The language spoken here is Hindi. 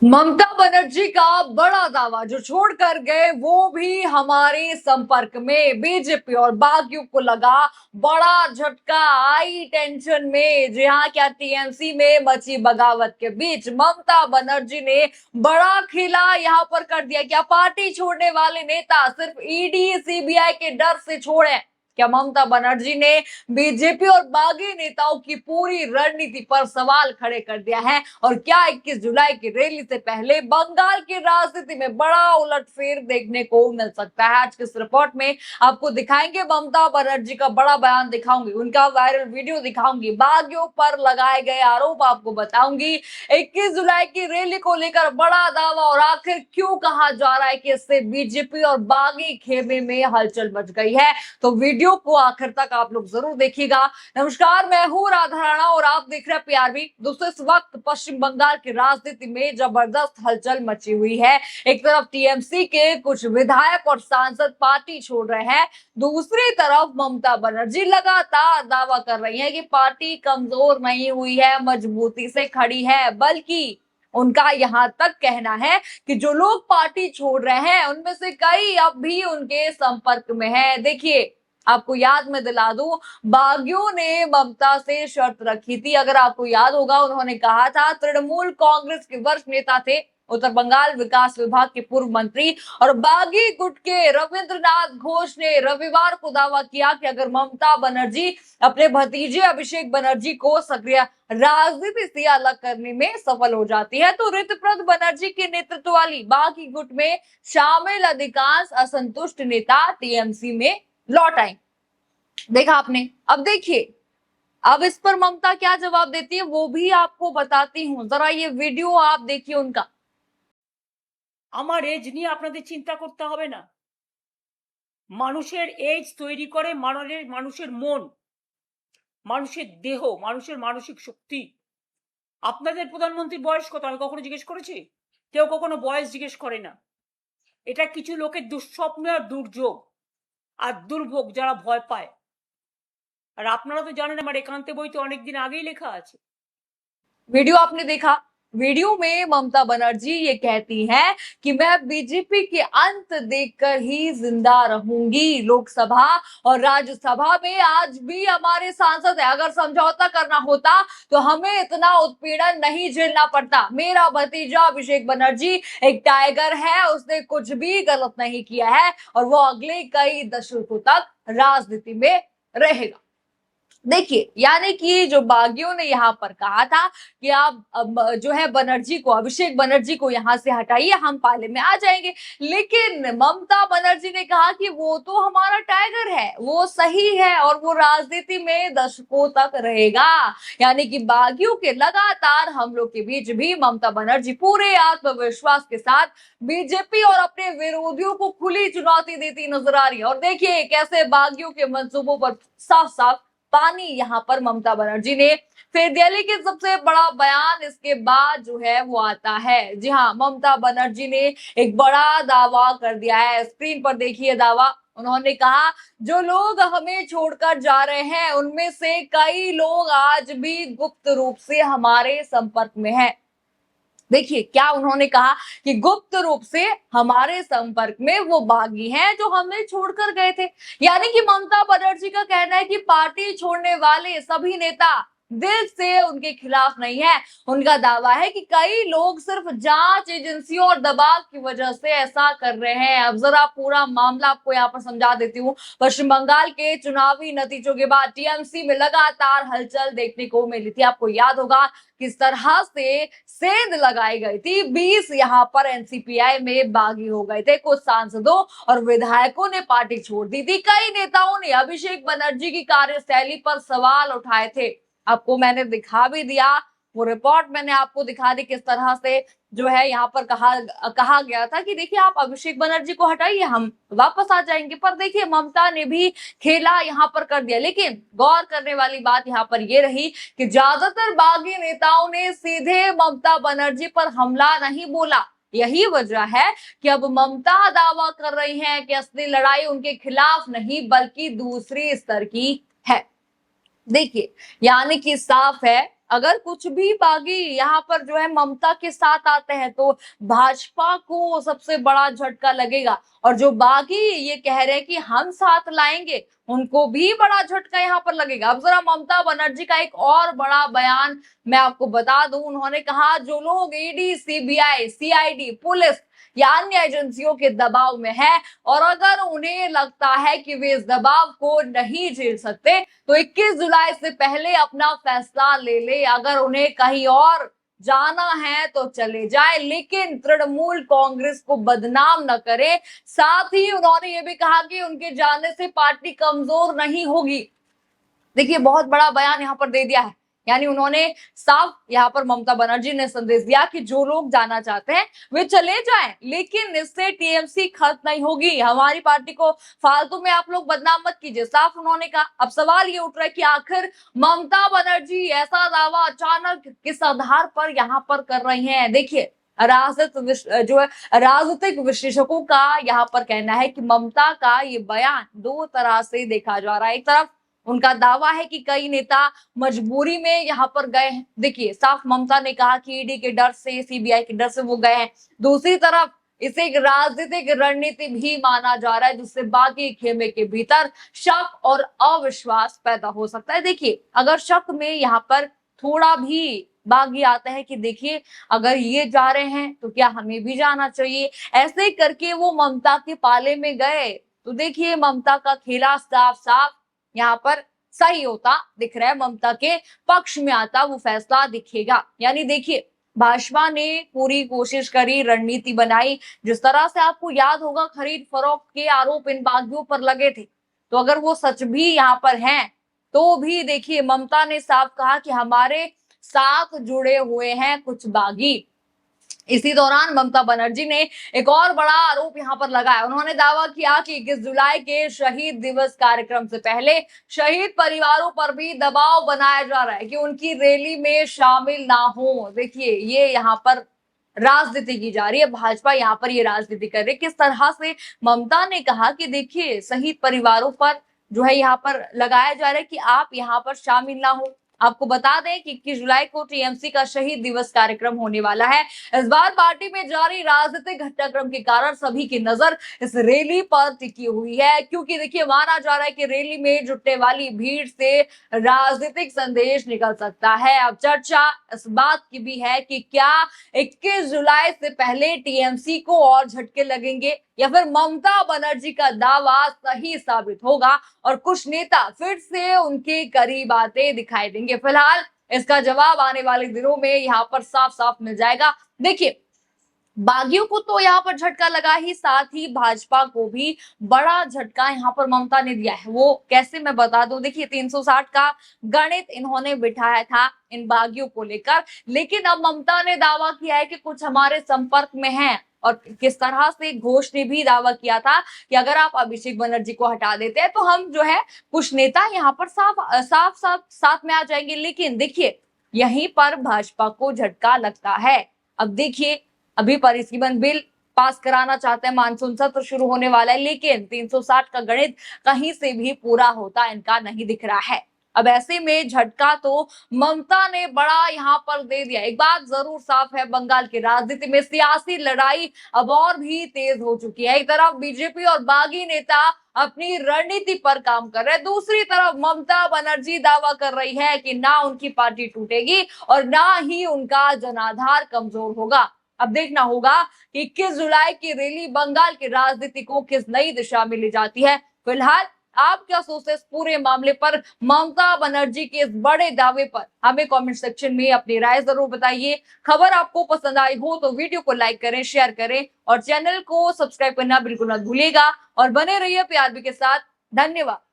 ममता बनर्जी का बड़ा दावा जो छोड़कर गए वो भी हमारे संपर्क में। बीजेपी और बागियों को लगा बड़ा झटका, आई टेंशन में। जी हाँ, क्या टीएमसी में मची बगावत के बीच ममता बनर्जी ने बड़ा खेला यहाँ पर कर दिया। क्या पार्टी छोड़ने वाले नेता सिर्फ ईडी सीबीआई के डर से छोड़े? क्या ममता बनर्जी ने बीजेपी और बागी नेताओं की पूरी रणनीति पर सवाल खड़े कर दिया है? और क्या 21 जुलाई की रैली से पहले बंगाल की राजनीति में बड़ा उलटफेर देखने को मिल सकता है? आज के इस रिपोर्ट में आपको दिखाएंगे ममता बनर्जी का बड़ा बयान दिखाऊंगी, उनका वायरल वीडियो दिखाऊंगी, बागियों पर लगाए गए आरोप आपको बताऊंगी, 21 जुलाई की रैली को लेकर बड़ा दावा और आखिर क्यों कहा जा रहा है कि इससे बीजेपी और बागी खेमे में हलचल मच गई है। तो वीडियो को आखिर तक आप लोग जरूर देखिएगा। नमस्कार, मैं हूं राधा राणा और आप देख रहे हैं पीआरबी। दोस्तों, इस वक्त पश्चिम बंगाल की राजनीति में जबरदस्त हलचल मची हुई है। एक तरफ टीएमसी के कुछ विधायक और सांसद पार्टी छोड़ रहे हैं, दूसरी तरफ ममता बनर्जी लगातार दावा कर रही है कि पार्टी कमजोर नहीं हुई है, मजबूती से खड़ी है। बल्कि उनका यहां तक कहना है कि जो लोग पार्टी छोड़ रहे हैं उनमें से कई अब भी उनके संपर्क में है। देखिए, आपको याद में दिला दूं, बागियों ने ममता से शर्त रखी थी। अगर आपको याद होगा, उन्होंने कहा था, तृणमूल कांग्रेस के वरिष्ठ नेता थे, उत्तर बंगाल विकास विभाग के पूर्व मंत्री और बागी गुट के रविंद्रनाथ घोष ने रविवार को दावा किया कि अगर ममता बनर्जी अपने भतीजे अभिषेक बनर्जी को सक्रिय राजनीति से अलग करने में सफल हो जाती है तो ऋतप्रद बनर्जी के नेतृत्व वाली बागी गुट में शामिल अधिकांश असंतुष्ट नेता टीएमसी में लौट आए। देखा आपने? अब देखिए, अब इस पर ममता क्या जवाब देती है वो भी आपको बताती हूँ। जरा ये वीडियो आप देखिए उनका। আমার এজ নিয়ে আপনাদের চিন্তা করতে হবে না। মানুষের এজ তৈরি করে মানুষের মন, মানুষের দেহ, মানুষের মানসিক শক্তি। আপনাদের প্রধানমন্ত্রীর বয়স কত আমি কখনো জিজ্ঞেস করেছি? কেউ কখনো বয়স জিজ্ঞেস করে না। এটা কিছু লোকের দুঃস্বপ্ন আর দুর্যোগ আর দুর্ভোগ, যারা ভয় পায়। আর আপনারা তো জানেন আমার একান্তে বইতে অনেকদিন আগেই লেখা আছে। वीडियो आपने देखा। वीडियो में ममता बनर्जी ये कहती हैं कि मैं बीजेपी के अंत देखकर ही जिंदा रहूंगी। लोकसभा और राज्यसभा में आज भी हमारे सांसद है। अगर समझौता करना होता तो हमें इतना उत्पीड़न नहीं झेलना पड़ता। मेरा भतीजा अभिषेक बनर्जी एक टाइगर है, उसने कुछ भी गलत नहीं किया है और वो अगले कई दशकों तक राजनीति में रहेगा। देखिए, यानी कि जो बागियों ने यहाँ पर कहा था कि आप जो है बनर्जी को, अभिषेक बनर्जी को यहाँ से हटाइए, हम पाले में आ जाएंगे। लेकिन ममता बनर्जी ने कहा कि वो तो हमारा टाइगर है, वो सही है और वो राजनीति में दशकों तक रहेगा। यानी कि बागियों के लगातार हमलों के बीच भी ममता बनर्जी पूरे आत्मविश्वास के साथ बीजेपी और अपने विरोधियों को खुली चुनौती देती नजर आ रही है। और देखिए कैसे बागियों के मंसूबों पर साफ साफ पानी यहाँ पर ममता बनर्जी ने फेर दिया। लेकिन सबसे बड़ा बयान इसके बाद जो है वो आता है। जी हाँ, ममता बनर्जी ने एक बड़ा दावा कर दिया है। स्क्रीन पर देखिए दावा। उन्होंने कहा, जो लोग हमें छोड़कर जा रहे हैं उनमें से कई लोग आज भी गुप्त रूप से हमारे संपर्क में हैं। देखिए क्या उन्होंने कहा कि गुप्त रूप से हमारे संपर्क में वो बागी हैं जो हमें छोड़कर गए थे। यानी कि ममता बनर्जी का कहना है कि पार्टी छोड़ने वाले सभी नेता दिल से उनके खिलाफ नहीं है। उनका दावा है कि कई लोग सिर्फ जांच एजेंसियों और दबाव की वजह से ऐसा कर रहे हैं। अब जरा पूरा मामला आपको यहाँ पर समझा देती हूँ। पश्चिम बंगाल के चुनावी नतीजों के बाद टीएमसी में लगातार हलचल देखने को मिली थी। आपको याद होगा किस तरह से सेंध लगाई गई थी। 20 यहाँ पर एनसीपीआई में बागी हो गए थे। कुछ सांसदों और विधायकों ने पार्टी छोड़ दी थी। कई नेताओं ने अभिषेक बनर्जी की कार्यशैली पर सवाल उठाए थे। आपको मैंने दिखा भी दिया, वो रिपोर्ट मैंने आपको दिखा दी किस तरह से जो है यहाँ पर कहा गया था कि देखिए आप अभिषेक बनर्जी को हटाइए, हम वापस आ जाएंगे। पर देखिए ममता ने भी खेला यहाँ पर कर दिया। लेकिन गौर करने वाली बात यहाँ पर ये रही कि ज्यादातर बागी नेताओं ने सीधे ममता बनर्जी पर हमला नहीं बोला। यही वजह है कि अब ममता दावा कर रही हैं कि असली लड़ाई उनके खिलाफ नहीं बल्कि दूसरे स्तर की है। देखिए, यानी कि साफ है अगर कुछ भी बागी यहाँ पर जो है ममता के साथ आते हैं तो भाजपा को सबसे बड़ा झटका लगेगा, और जो बागी ये कह रहे हैं कि हम साथ लाएंगे उनको भी बड़ा झटका यहाँ पर लगेगा। अब जरा ममता बनर्जी का एक और बड़ा बयान मैं आपको बता दूं। उन्होंने कहा जो लोग ईडी, सीबीआई, सीआईडी, पुलिस या अन्य एजेंसियों के दबाव में है और अगर उन्हें लगता है कि वे इस दबाव को नहीं झेल सकते तो 21 जुलाई से पहले अपना फैसला ले ले। अगर उन्हें कहीं और जाना है तो चले जाए, लेकिन तृणमूल कांग्रेस को बदनाम न करे। साथ ही उन्होंने ये भी कहा कि उनके जाने से पार्टी कमजोर नहीं होगी। देखिए बहुत बड़ा बयान यहाँ पर दे दिया है, यानी उन्होंने साफ यहाँ पर ममता बनर्जी ने संदेश दिया कि जो लोग जाना चाहते हैं वे चले जाएं, लेकिन इससे टीएमसी खत्म नहीं होगी। हमारी पार्टी को फालतू में आप लोग बदनाम मत कीजिए, साफ उन्होंने कहा। अब सवाल ये उठ रहा है कि आखिर ममता बनर्जी ऐसा दावा अचानक किस आधार पर यहाँ पर कर रही हैं। देखिए जो है राजनीतिक विशेषज्ञों का यहाँ पर कहना है कि ममता का ये बयान दो तरह से देखा जा रहा है। एक तरफ उनका दावा है कि कई नेता मजबूरी में यहाँ पर गए हैं। देखिए साफ ममता ने कहा कि ईडी के डर से, सीबीआई के डर से वो गए हैं। दूसरी तरफ इसे एक राजनीतिक रणनीति भी माना जा रहा है जिससे बागी खेमे के भीतर शक और अविश्वास पैदा हो सकता है। देखिए अगर शक में यहाँ पर थोड़ा भी बागी आता है कि देखिए अगर ये जा रहे हैं तो क्या हमें भी जाना चाहिए, ऐसे करके वो ममता के पाले में गए तो देखिए ममता का खेला साफ साफ यहाँ पर सही होता दिख रहा है, ममता के पक्ष में आता वो फैसला दिखेगा। यानी देखिए भाजपा ने पूरी कोशिश करी, रणनीति बनाई। जिस तरह से आपको याद होगा खरीद फरोख्त के आरोप इन बागियों पर लगे थे, तो अगर वो सच भी यहाँ पर हैं तो भी देखिए ममता ने साफ कहा कि हमारे साथ जुड़े हुए हैं कुछ बागी। इसी दौरान ममता बनर्जी ने एक और बड़ा आरोप यहाँ पर लगाया। उन्होंने दावा किया कि 21 जुलाई के शहीद दिवस कार्यक्रम से पहले शहीद परिवारों पर भी दबाव बनाया जा रहा है कि उनकी रैली में शामिल ना हो। देखिए ये यहाँ पर राजनीति की जा रही है, भाजपा यहाँ पर ये राजनीति कर रही है। किस तरह से ममता ने कहा कि देखिए शहीद परिवारों पर जो है यहाँ पर लगाया जा रहा है कि आप यहाँ पर शामिल ना हो। आपको बता दें कि 21 जुलाई को टीएमसी का शहीद दिवस कार्यक्रम होने वाला है। इस बार पार्टी में जारी राजनीतिक घटनाक्रम के कारण सभी की नजर इस रैली पर टिकी हुई है, क्योंकि देखिए माना जा रहा है कि रैली में जुटने वाली भीड़ से राजनीतिक संदेश निकल सकता है। अब चर्चा इस बात की भी है कि क्या 21 जुलाई से पहले टीएमसी को और झटके लगेंगे या फिर ममता बनर्जी का दावा सही साबित होगा और कुछ नेता फिर से उनके करीब आते दिखाई देंगे। फिलहाल इसका जवाब आने वाले दिनों में यहाँ पर साफ साफ मिल जाएगा। देखिए बागियों को तो यहाँ पर झटका लगा ही, साथ ही भाजपा को भी बड़ा झटका यहाँ पर ममता ने दिया है। वो कैसे मैं बता दूं, देखिए 360 का गणित इन्होंने बिठाया था इन बागियों को लेकर, लेकिन अब ममता ने दावा किया है कि कुछ हमारे संपर्क में हैं। और किस तरह से घोष ने भी दावा किया था कि अगर आप अभिषेक बनर्जी को हटा देते हैं तो हम जो है कुछ नेता यहाँ पर साफ साथ में आ जाएंगे। लेकिन देखिए यहीं पर भाजपा को झटका लगता है। अब देखिए अभी परिसीमन बिल पास कराना चाहते हैं, मानसून सत्र शुरू होने वाला है, लेकिन 360 का गणित कहीं से भी पूरा होता इनका नहीं दिख रहा है। अब ऐसे में झटका तो ममता ने बड़ा यहाँ पर दे दिया। एक बात जरूर साफ है, बंगाल की राजनीति में सियासी लड़ाई अब और भी तेज हो चुकी है। एक तरफ बीजेपी और बागी नेता अपनी रणनीति पर काम कर रहे हैं, दूसरी तरफ ममता बनर्जी दावा कर रही है कि ना उनकी पार्टी टूटेगी और ना ही उनका जनाधार कमजोर होगा। अब देखना होगा कि 21 जुलाई की रैली बंगाल की राजनीति को किस नई दिशा में ले जाती है। फिलहाल आप क्या सोचते हैं इस पूरे मामले पर, ममता बनर्जी के इस बड़े दावे पर? हमें कमेंट सेक्शन में अपनी राय जरूर बताइए। खबर आपको पसंद आई हो तो वीडियो को लाइक करें, शेयर करें और चैनल को सब्सक्राइब करना बिल्कुल मत भूलिएगा और बने रहिए प्यार के साथ। धन्यवाद।